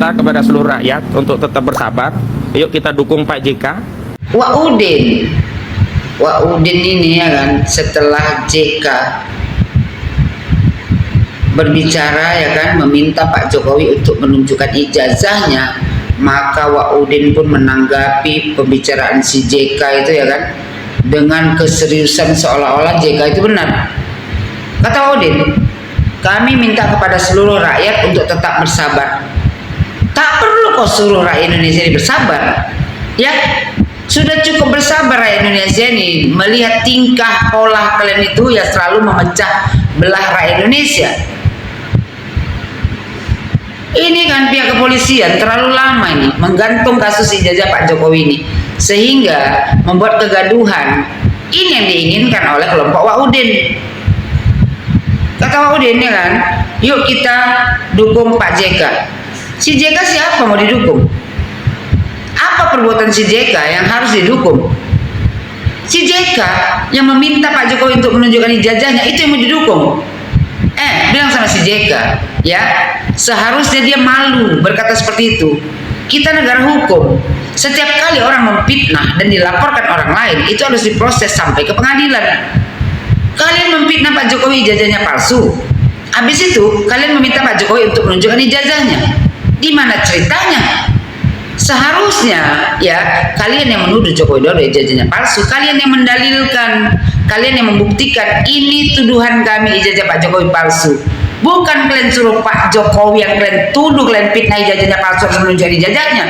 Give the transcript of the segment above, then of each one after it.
minta kepada seluruh rakyat untuk tetap bersabar. Yuk kita dukung Pak JK. Wak Udin ini ya kan, setelah JK berbicara ya kan, meminta Pak Jokowi untuk menunjukkan ijazahnya, maka Wak Udin pun menanggapi pembicaraan si JK itu ya kan, dengan keseriusan seolah-olah JK itu benar. Kata Wak Udin, kami minta kepada seluruh rakyat untuk tetap bersabar. Tak perlu kok suruh rakyat Indonesia ini bersabar, ya. Sudah cukup bersabar rakyat Indonesia ini melihat tingkah pola kalian itu ya selalu memecah belah rakyat Indonesia. Ini kan pihak kepolisian terlalu lama ini menggantung kasus ijazah Pak Jokowi ini, sehingga membuat kegaduhan. Ini yang diinginkan oleh kelompok Wak Udin. Kata Wak Udin ya kan, yuk kita dukung Pak JK. Si JK siapa mau didukung? Apa perbuatan si JK yang harus didukung? Si JK yang meminta Pak Jokowi untuk menunjukkan ijazahnya, itu yang mau didukung. Bilang sama si JK, ya, seharusnya dia malu berkata seperti itu. Kita negara hukum. Setiap kali orang memfitnah dan dilaporkan orang lain, itu harus diproses sampai ke pengadilan. Kalian memfitnah Pak Jokowi ijazahnya palsu. Habis itu kalian meminta Pak Jokowi untuk menunjukkan ijazahnya. Di mana ceritanya? Seharusnya ya kalian yang menuduh Joko Widodo ijazahnya palsu, kalian yang mendalilkan, kalian yang membuktikan ini tuduhan kami ijazah Pak Jokowi palsu. Bukan kalian suruh Pak Jokowi yang kalian tuduh kalian fitnah ijazahnya palsu harus menunjukkan ijazahnya.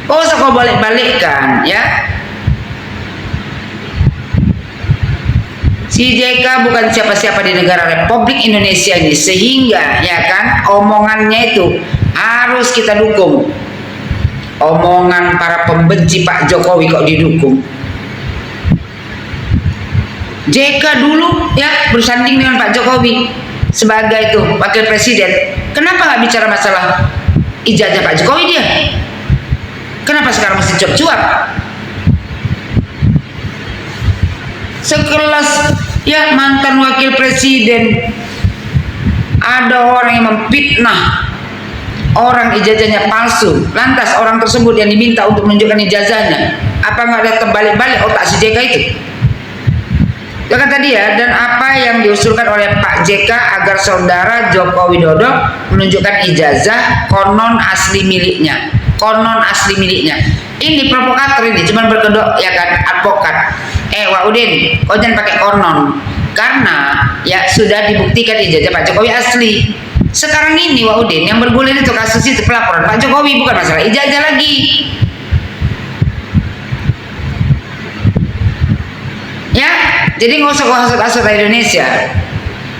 Oh, kau balik-balikkan ya. Si JK bukan siapa-siapa di negara Republik Indonesia ini, sehingga ya kan omongannya itu harus kita dukung. Omongan para pembenci Pak Jokowi kok didukung. JK dulu ya bersanding dengan Pak Jokowi sebagai itu wakil presiden. Kenapa nggak bicara masalah ijazah Pak Jokowi dia? Kenapa sekarang mesti cuap-cuap? Sekelas ya mantan wakil presiden, ada orang yang memfitnah orang ijazahnya palsu, lantas orang tersebut yang diminta untuk menunjukkan ijazahnya, apa nggak ada terbalik-balik otak si JK itu? Ya kata dia, dan apa yang diusulkan oleh Pak JK agar saudara Joko Widodo menunjukkan ijazah konon asli miliknya, Ini provokator ini, cuman berkedok ya kan, advokat. Wak Udin, kau jangan pakai konon, karena ya sudah dibuktikan ijazah Pak Jokowi asli. Sekarang ini Wak Udin yang bergulir itu kasus itu pelaporan Pak Jokowi, bukan masalah ijazah lagi. Ya, jadi nggak usah hasut-hasut Indonesia.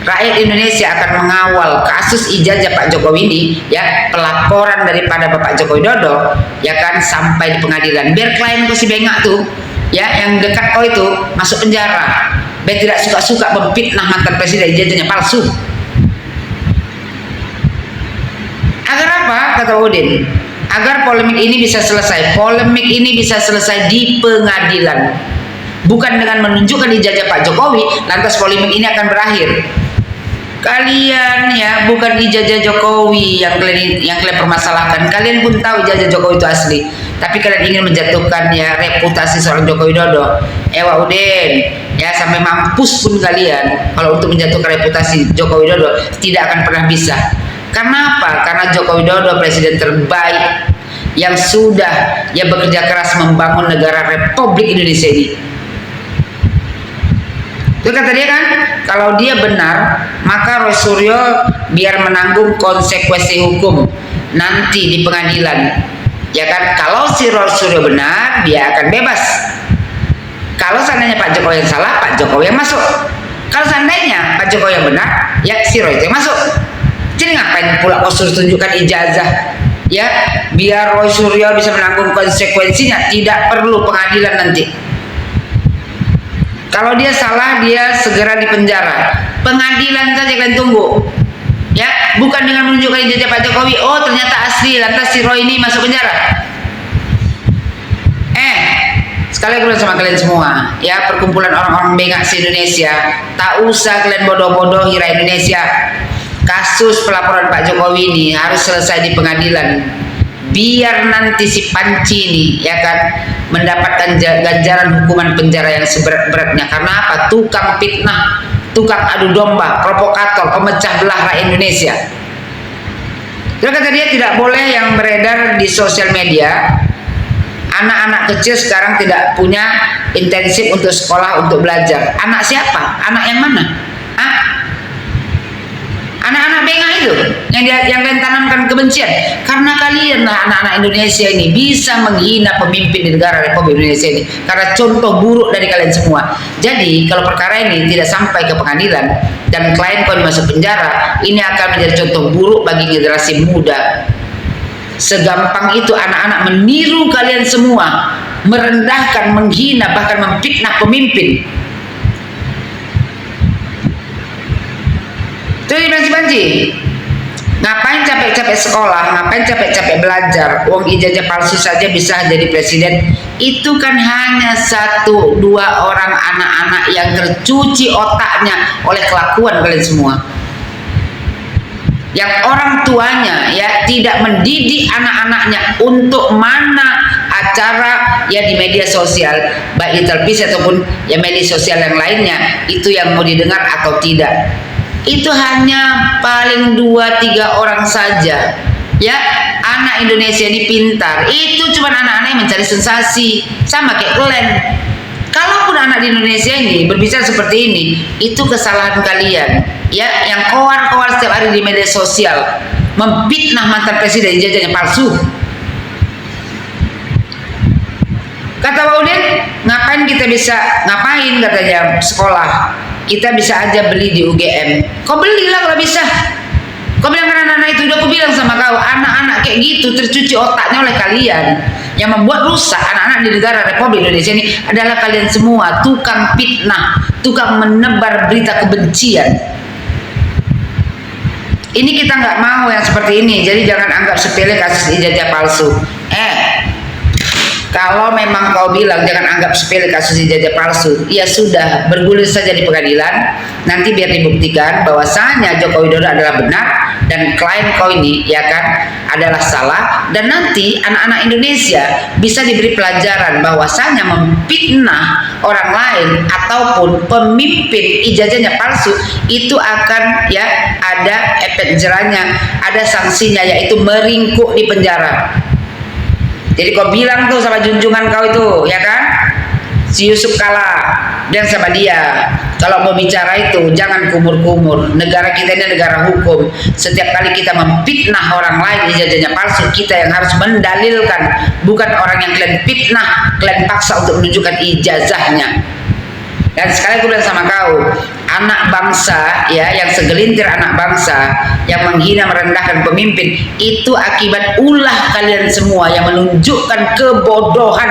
Rakyat Indonesia akan mengawal kasus ijazah Pak Jokowi ini, ya, pelaporan daripada Bapak Joko Widodo, ya kan, sampai di pengadilan. Biar klien kau si bengak tuh, ya, yang dekat kau itu masuk penjara. Biar tidak suka-suka memfitnah mantan presiden ijazahnya palsu. Agar apa? Kata Udin, agar polemik ini bisa selesai. Polemik ini bisa selesai di pengadilan, bukan dengan menunjukkan ijazah Pak Jokowi lantas polemik ini akan berakhir. Kalian ya bukan ijazah Jokowi yang kalian permasalahkan. Kalian pun tahu ijazah Jokowi itu asli, tapi kalian ingin menjatuhkan ya reputasi seorang Joko Widodo. Wak Udin, ya sampai mampus pun kalian kalau untuk menjatuhkan reputasi Joko Widodo tidak akan pernah bisa. Karena apa? Karena Joko Widodo presiden terbaik yang sudah ya bekerja keras membangun negara Republik Indonesia ini. Itu kata dia kan, kalau dia benar, maka Roy Suryo biar menanggung konsekuensi hukum nanti di pengadilan. Ya kan, kalau si Roy Suryo benar, dia akan bebas. Kalau seandainya Pak Jokowi yang salah, Pak Jokowi yang masuk. Kalau seandainya Pak Jokowi yang benar, ya si Roy itu yang masuk. Jadi ngapain pula kau suruh tunjukkan ijazah? Ya, biar Roy Suryo bisa menanggung konsekuensinya, tidak perlu pengadilan nanti. Kalau dia salah, dia segera dipenjara. Pengadilan saja kalian tunggu. Ya, bukan dengan menunjukkan ijazah Pak Jokowi. Oh, ternyata asli, lantas si Roy ini masuk penjara. Sekali aku bilang sama kalian semua, ya, perkumpulan orang-orang bengak se Indonesia, tak usah kalian bodoh-bodoh hira Indonesia. kasus pelaporan Pak Jokowi ini harus selesai di pengadilan, biar nanti si Panci ini ya kan mendapatkan ganjaran hukuman penjara yang seberat-beratnya. Karena apa? Tukang fitnah, tukang adu domba, provokator, pemecah belah rakyat Indonesia. Dia kata dia tidak boleh yang beredar di sosial media. Anak-anak kecil sekarang tidak punya intensif untuk sekolah, untuk belajar. Anak siapa? Anak yang mana? Hah? Anak-anak bengah itu yang kalian tanamkan kebencian. Karena kalian lah anak-anak Indonesia ini bisa menghina pemimpin di negara Republik Indonesia ini. Karena contoh buruk dari kalian semua. Jadi kalau perkara ini tidak sampai ke pengadilan dan klien kau masuk penjara, ini akan menjadi contoh buruk bagi generasi muda. Segampang itu anak-anak meniru kalian semua, merendahkan, menghina, bahkan memfitnah pemimpin. Jadi Panci, ngapain capek-capek sekolah, ngapain capek-capek belajar, uang ijazah palsu saja bisa jadi presiden. Itu kan hanya 1-2 orang anak-anak yang tercuci otaknya oleh kelakuan kalian semua. Yang orang tuanya ya tidak mendidik anak-anaknya untuk mana acara ya di media sosial, baik di televisi ataupun ya media sosial yang lainnya, itu yang mau didengar atau tidak. Itu hanya paling 2-3 orang saja ya. Anak Indonesia ini pintar, itu cuma anak-anak yang mencari sensasi, sama kayak kalian. Kalaupun anak di Indonesia ini berbicara seperti ini, itu kesalahan kalian ya, yang kowar-kowar setiap hari di media sosial memfitnah mantan presiden, ijazahnya palsu. Kata Pak Udin, ngapain kita bisa, ngapain katanya sekolah, kita bisa aja beli di UGM. Kau belilah kalau bisa. Kau bilang kan anak-anak itu, udah aku bilang sama kau, anak-anak kayak gitu tercuci otaknya oleh kalian. Yang membuat rusak anak-anak di negara Republik Indonesia ini adalah kalian semua, tukang fitnah, tukang menebar berita kebencian. Ini kita nggak mau yang seperti ini, jadi jangan anggap sepele kasus ijazah palsu. Kalau memang kau bilang jangan anggap sepele kasus ijazah palsu, ya sudah, bergulir saja di pengadilan. Nanti biar dibuktikan bahwasanya Joko Widodo adalah benar dan klien kau ini ya kan adalah salah. Dan nanti anak-anak Indonesia bisa diberi pelajaran bahwasanya memfitnah orang lain ataupun pemimpin ijazahnya palsu itu akan ya ada efek jerahnya, ada sanksinya, yaitu meringkuk di penjara. Jadi kau bilang tuh sama junjungan kau itu, ya kan? Si Yusuf Kala, bilang sama dia, kalau mau bicara itu jangan kumur-kumur. Negara kita ini negara hukum. Setiap kali kita memfitnah orang lain ijazahnya palsu, kita yang harus mendalilkan, bukan orang yang kalian fitnah, kalian paksa untuk menunjukkan ijazahnya. Dan sekali aku bilang sama kau, anak bangsa ya, yang segelintir anak bangsa yang menghina merendahkan pemimpin, itu akibat ulah kalian semua yang menunjukkan kebodohan.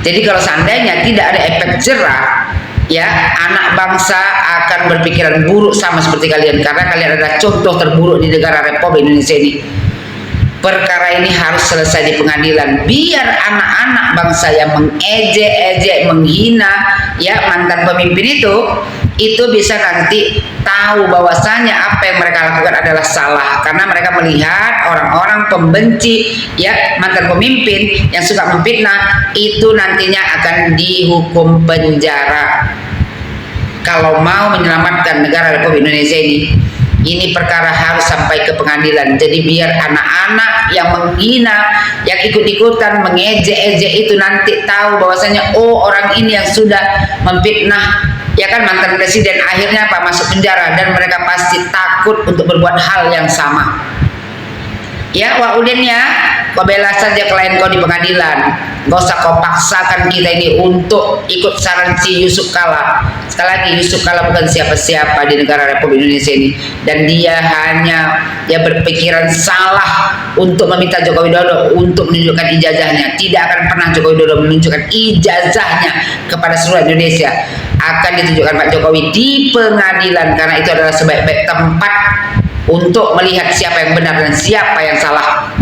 Jadi kalau seandainya tidak ada efek jerah ya, anak bangsa akan berpikiran buruk sama seperti kalian, karena kalian adalah contoh terburuk di negara Republik Indonesia ini. Perkara ini harus selesai di pengadilan, biar anak-anak bangsa yang mengejek-ejek, menghina ya mantan pemimpin itu bisa nanti tahu bahwasanya apa yang mereka lakukan adalah salah, karena mereka melihat orang-orang pembenci ya mantan pemimpin yang suka memfitnah itu nantinya akan dihukum penjara. Kalau mau menyelamatkan negara Republik Indonesia ini perkara harus sampai ke pengadilan. Jadi biar anak-anak yang menghina, yang ikut-ikutan mengejek-ejek itu nanti tahu bahwasanya oh, orang ini yang sudah memfitnah ya kan mantan presiden, akhirnya apa, masuk penjara, dan mereka pasti takut untuk berbuat hal yang sama. Ya Wak Udin ya, kau bela saja klien kau di pengadilan, gak usah kau paksakan kita ini untuk ikut saran si Yusuf Kala. Sekali lagi, Yusuf Kala bukan siapa-siapa di negara Republik Indonesia ini, dan dia hanya ya berpikiran salah untuk meminta Joko Widodo untuk menunjukkan ijazahnya. Tidak akan pernah Joko Widodo menunjukkan ijazahnya kepada seluruh Indonesia. Akan ditunjukkan Pak Jokowi di pengadilan, karena itu adalah sebaik-baik tempat untuk melihat siapa yang benar dan siapa yang salah.